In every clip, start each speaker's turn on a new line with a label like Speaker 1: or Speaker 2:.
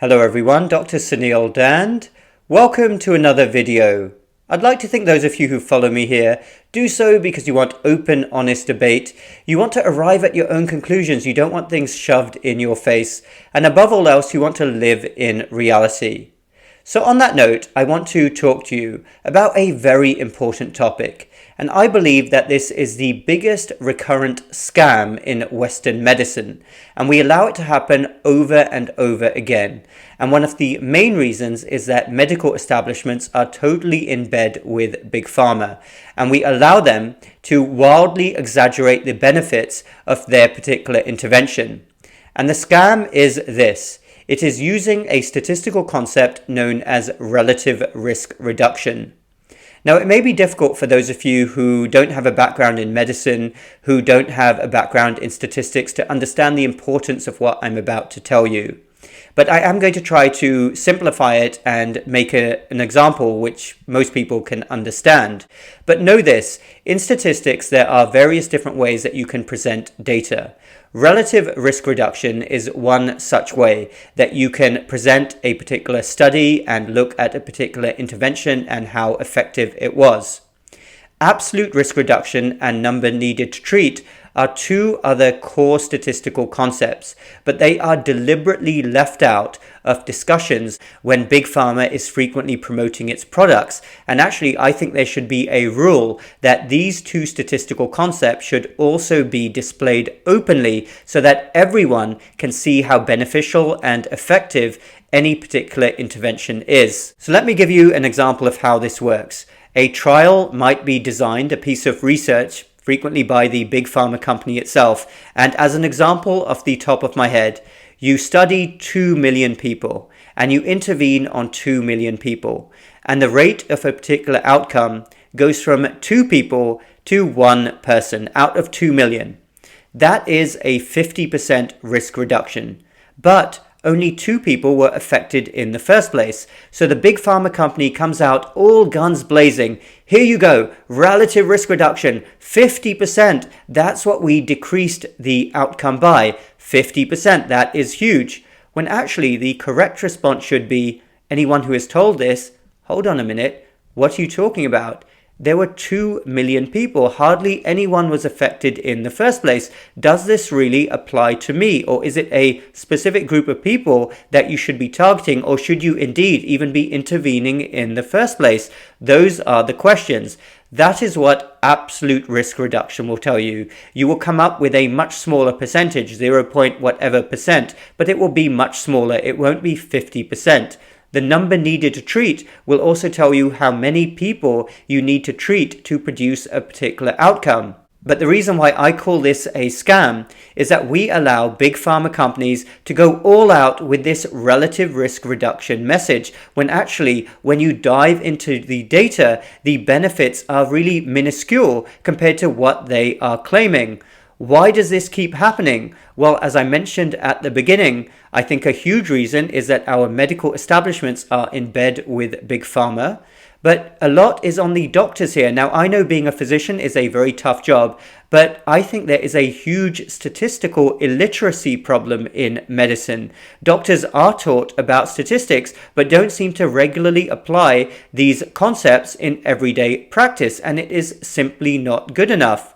Speaker 1: Hello everyone, Dr. Suneel Dhand. Welcome to another video. I'd like to think those of you who follow me here do so because you want open, honest debate. You want to arrive at your own conclusions. You don't want things shoved in your face. And above all else, you want to live in reality. So on that note, I want to talk to you about a very important topic. And I believe that this is the biggest recurrent scam in Western medicine. And we allow it to happen over and over again. And one of the main reasons is that medical establishments are totally in bed with Big Pharma. And we allow them to wildly exaggerate the benefits of their particular intervention. And the scam is this. It is using a statistical concept known as relative risk reduction. Now, it may be difficult for those of you who don't have a background in medicine, who don't have a background in statistics, to understand the importance of what I'm about to tell you. But I am going to try to simplify it and make an example which most people can understand. But know this, in statistics there are various different ways that you can present data. Relative risk reduction is one such way that you can present a particular study and look at a particular intervention and how effective it was. Absolute risk reduction and number needed to treat are two other core statistical concepts, but they are deliberately left out of discussions when Big Pharma is frequently promoting its products. And actually, I think there should be a rule that these two statistical concepts should also be displayed openly so that everyone can see how beneficial and effective any particular intervention is. So let me give you an example of how this works. A trial might be designed, a piece of research, frequently by the Big Pharma company itself. And as an example off the top of my head, you study 2 million people and you intervene on 2 million people. And the rate of a particular outcome goes from 2 people to 1 person out of 2 million. That is a 50% risk reduction. But only 2 people were affected in the first place. So the Big Pharma company comes out all guns blazing. Here you go, relative risk reduction, 50%. That's what we decreased the outcome by, 50%. That is huge. When actually the correct response should be, anyone who is told this, hold on a minute, what are you talking about? There were 2 million people. Hardly anyone was affected in the first place. Does this really apply to me? Or is it a specific group of people that you should be targeting? Or should you indeed even be intervening in the first place? Those are the questions. That is what absolute risk reduction will tell you. You will come up with a much smaller percentage, 0. Whatever percent, but it will be much smaller. It won't be 50%. The number needed to treat will also tell you how many people you need to treat to produce a particular outcome. But the reason why I call this a scam is that we allow Big Pharma companies to go all out with this relative risk reduction message, when actually, when you dive into the data, the benefits are really minuscule compared to what they are claiming. Why does this keep happening? Well, as I mentioned at the beginning, I think a huge reason is that our medical establishments are in bed with Big Pharma, but a lot is on the doctors here. Now, I know being a physician is a very tough job, but I think there is a huge statistical illiteracy problem in medicine. Doctors are taught about statistics, but don't seem to regularly apply these concepts in everyday practice, and it is simply not good enough.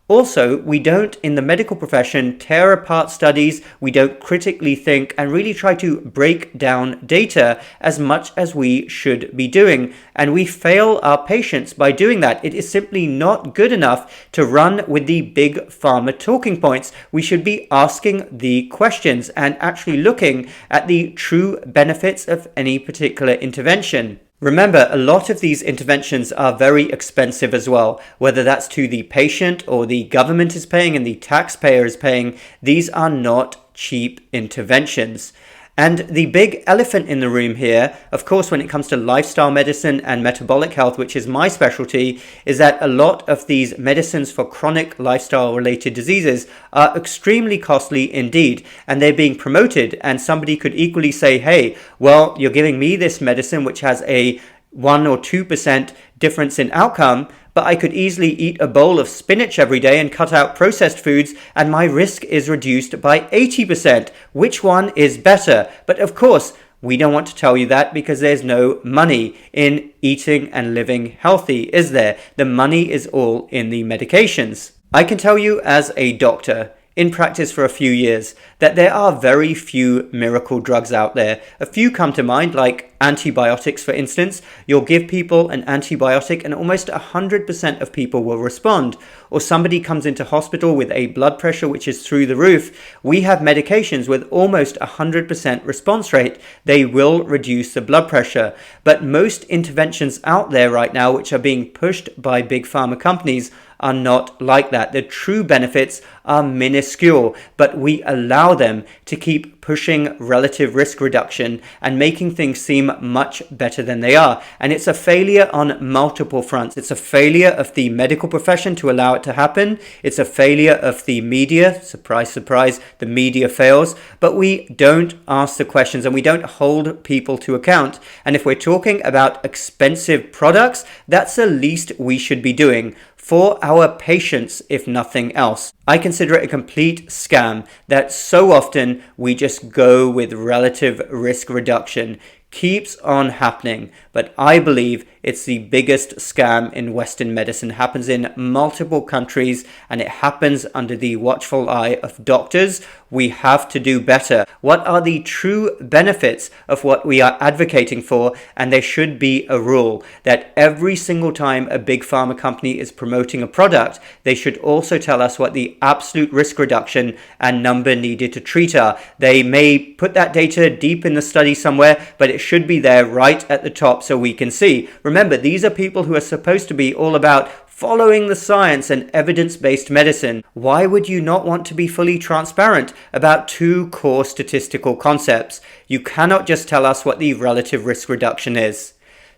Speaker 1: Also, we don't, in the medical profession, tear apart studies, we don't critically think and really try to break down data as much as we should be doing. And we fail our patients by doing that. It is simply not good enough to run with the Big Pharma talking points. We should be asking the questions and actually looking at the true benefits of any particular intervention. Remember, a lot of these interventions are very expensive as well, whether that's to the patient or the government is paying and the taxpayer is paying. These are not cheap interventions. And the big elephant in the room here, of course, when it comes to lifestyle medicine and metabolic health, which is my specialty, is that a lot of these medicines for chronic lifestyle-related diseases are extremely costly indeed, and they're being promoted. And somebody could equally say, hey, well, you're giving me this medicine which has a 1 or 2% difference in outcome, but I could easily eat a bowl of spinach every day and cut out processed foods, and my risk is reduced by 80%. Which one is better? But of course, we don't want to tell you that because there's no money in eating and living healthy, is there? The money is all in the medications. I can tell you as a doctor, in practice for a few years, that there are very few miracle drugs out there. A few come to mind, like antibiotics, for instance. You'll give people an antibiotic and almost 100% of people will respond. Or somebody comes into hospital with a blood pressure which is through the roof. We have medications with almost 100% response rate. They will reduce the blood pressure. But most interventions out there right now, which are being pushed by big pharma companies, are not like that. The true benefits are minuscule, but we allow them to keep pushing relative risk reduction and making things seem much better than they are. And it's a failure on multiple fronts. It's a failure of the medical profession to allow it to happen. It's a failure of the media. Surprise, surprise, the media fails. But we don't ask the questions and we don't hold people to account. And if we're talking about expensive products, that's the least we should be doing for our patients, if nothing else. I consider it a complete scam that so often we just go with relative risk reduction. Keeps on happening, but I believe it's the biggest scam in Western medicine. It happens in multiple countries and it happens under the watchful eye of doctors. We have to do better. What are the true benefits of what we are advocating for? And there should be a rule that every single time a big pharma company is promoting a product, they should also tell us what the absolute risk reduction and number needed to treat are. They may put that data deep in the study somewhere, but it should be there right at the top so we can see. Remember, these are people who are supposed to be all about following the science and evidence-based medicine. Why would you not want to be fully transparent about two core statistical concepts? You cannot just tell us what the relative risk reduction is.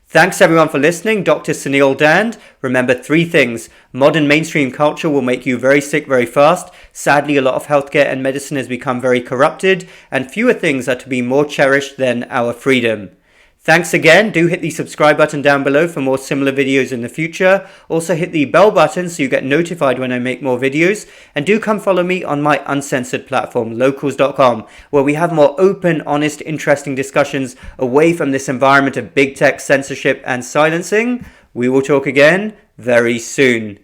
Speaker 1: Thanks everyone for listening. Dr. Suneel Dhand. Remember 3 things. Modern mainstream culture will make you very sick very fast. Sadly, a lot of healthcare and medicine has become very corrupted, and fewer things are to be more cherished than our freedom. Thanks again. Do hit the subscribe button down below for more similar videos in the future. Also hit the bell button so you get notified when I make more videos. And do come follow me on my uncensored platform, locals.com, where we have more open, honest, interesting discussions away from this environment of big tech censorship and silencing. We will talk again very soon.